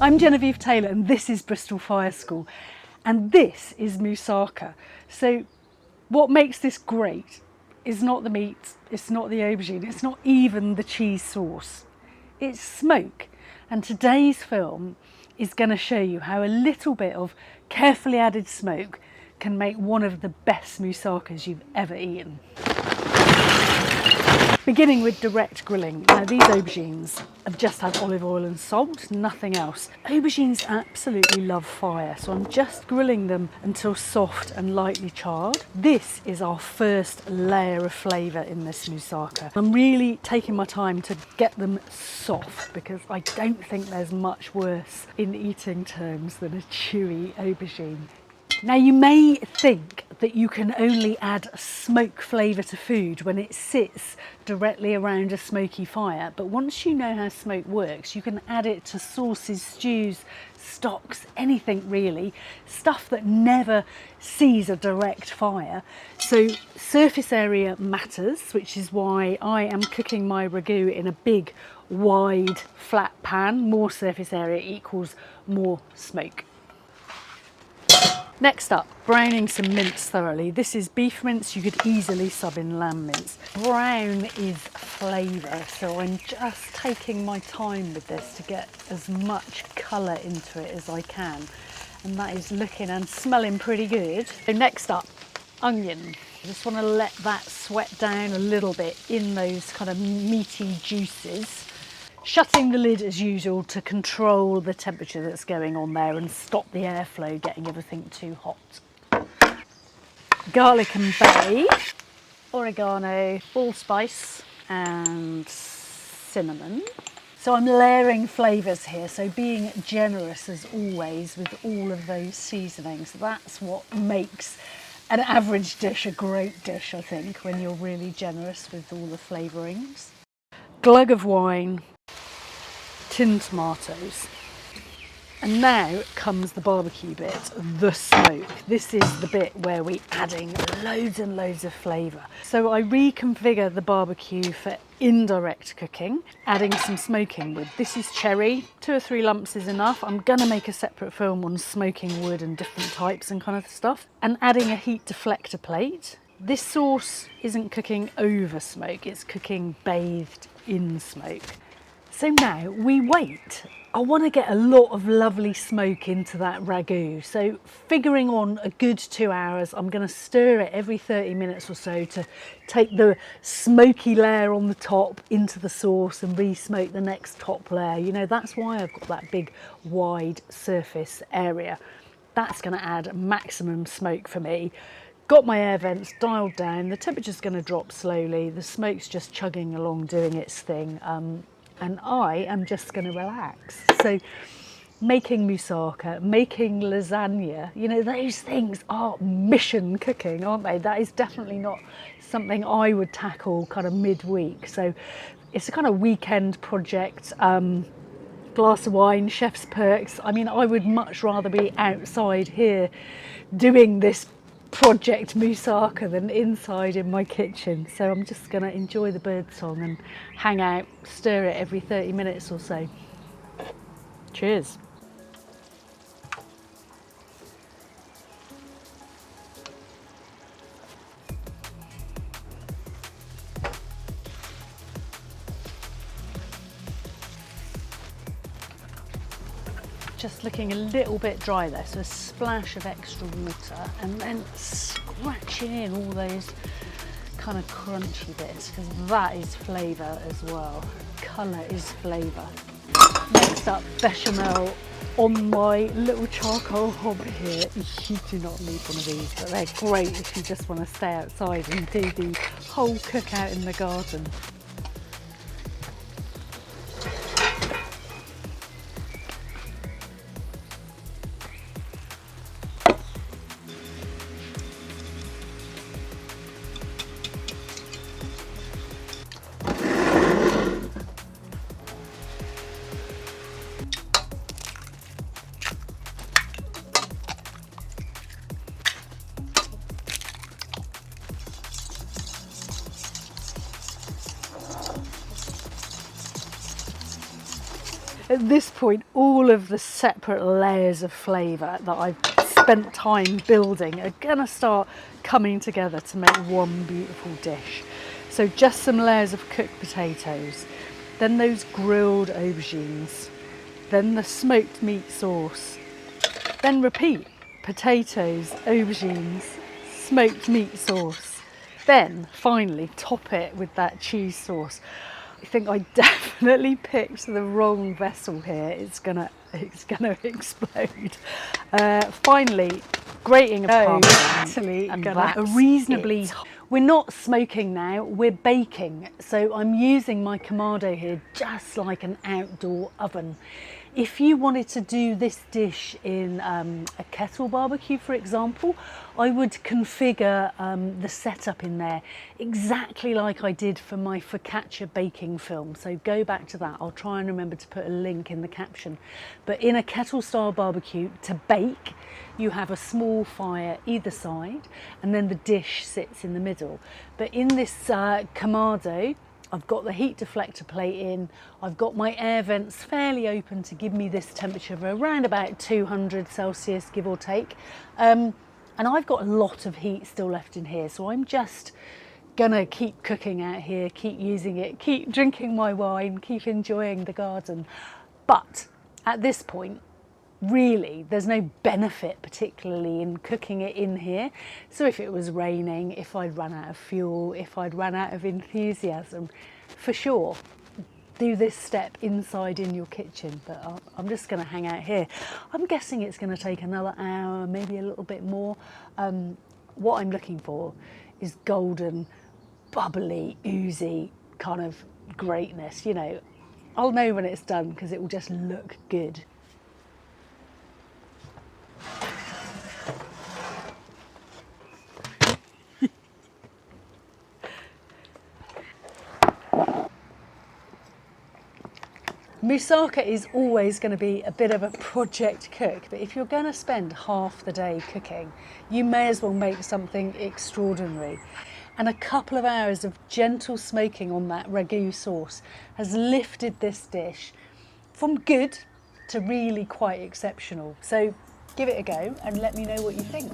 I'm Genevieve Taylor and this is Bristol Fire School and this is Moussaka. So what makes this great is not the meat, it's not the aubergine, it's not even the cheese sauce, it's smoke. And today's film is going to show you how a little bit of carefully added smoke can make one of the best moussakas you've ever eaten. Beginning with direct grilling. Now these aubergines have just had olive oil and salt, nothing else. Aubergines absolutely love fire, so I'm just grilling them until soft and lightly charred. This is our first layer of flavour in this moussaka. I'm really taking my time to get them soft because I don't think there's much worse in eating terms than a chewy aubergine. Now you may think that you can only add smoke flavour to food when it sits directly around a smoky fire, but once you know how smoke works, you can add it to sauces, stews, stocks, anything really, stuff that never sees a direct fire. So surface area matters, which is why I am cooking my ragu in a big, wide, flat pan. More surface area equals more smoke. Next up, browning some mince thoroughly. This is beef mince, you could easily sub in lamb mince. Brown is flavour, so I'm just taking my time with this to get as much colour into it as I can. And that is looking and smelling pretty good. So next up, onion. I just want to let that sweat down a little bit in those kind of meaty juices. Shutting the lid as usual to control the temperature that's going on there and stop the airflow getting everything too hot. Garlic and bay, oregano, allspice and cinnamon. So I'm layering flavours here, so being generous as always with all of those seasonings. That's what makes an average dish a great dish, I think, when you're really generous with all the flavourings. Glug of wine. Tin tomatoes. And now comes the barbecue bit, the smoke. This is the bit where we're adding loads and loads of flavour. So I reconfigure the barbecue for indirect cooking, adding some smoking wood. This is cherry, 2 or 3 lumps is enough. I'm gonna make a separate film on smoking wood and different types and kind of stuff. And adding a heat deflector plate. This sauce isn't cooking over smoke, it's cooking bathed in smoke. So now we wait. I want to get a lot of lovely smoke into that ragu. So figuring on a good 2 hours, I'm going to stir it every 30 minutes or so to take the smoky layer on the top into the sauce and re-smoke the next top layer. You know, that's why I've got that big wide surface area. That's going to add maximum smoke for me. Got my air vents dialed down. The temperature's going to drop slowly. The smoke's just chugging along doing its thing. And I am just going to relax. So making moussaka, making lasagna, you know, those things are mission cooking, aren't they? That is definitely not something I would tackle kind of midweek. So it's a kind of weekend project, glass of wine, chef's perks. I mean, I would much rather be outside here doing this project moussaka than inside in my kitchen, so I'm just going to enjoy the birdsong and hang out, stir it every 30 minutes or so. Cheers. Just looking a little bit dry there, so a splash of extra water and then scratching in all those kind of crunchy bits because that is flavour as well. Colour is flavour. Next up, bechamel on my little charcoal hob here. You do not need one of these, but they're great if you just want to stay outside and do the whole cookout in the garden. At this point, all of the separate layers of flavour that I've spent time building are gonna start coming together to make one beautiful dish. So just some layers of cooked potatoes, then those grilled aubergines, then the smoked meat sauce, then repeat, potatoes, aubergines, smoked meat sauce, then finally top it with that cheese sauce. I think I definitely picked the wrong vessel here. It's gonna explode. Finally, grating of parmesan, and that's a reasonably. We're not smoking now, we're baking. So I'm using my Kamado here just like an outdoor oven. If you wanted to do this dish in a kettle barbecue, for example, I would configure the setup in there exactly like I did for my focaccia baking film. So go back to that. I'll try and remember to put a link in the caption. But in a kettle style barbecue, to bake, you have a small fire either side and then the dish sits in the middle. But in this Kamado, I've got the heat deflector plate in, I've got my air vents fairly open to give me this temperature of around about 200 Celsius, give or take. And I've got a lot of heat still left in here, so I'm just gonna keep cooking out here, keep using it, keep drinking my wine, keep enjoying the garden. But at this point, really, there's no benefit particularly in cooking it in here. So if it was raining, if I'd run out of fuel, if I'd run out of enthusiasm, for sure, do this step inside in your kitchen. But I'm just going to hang out here. I'm guessing it's going to take another hour, maybe a little bit more. What I'm looking for is golden, bubbly, oozy kind of greatness. You know, I'll know when it's done because it will just look good. Moussaka is always going to be a bit of a project cook, but if you're going to spend half the day cooking, you may as well make something extraordinary. And a couple of hours of gentle smoking on that ragu sauce has lifted this dish from good to really quite exceptional. So give it a go and let me know what you think.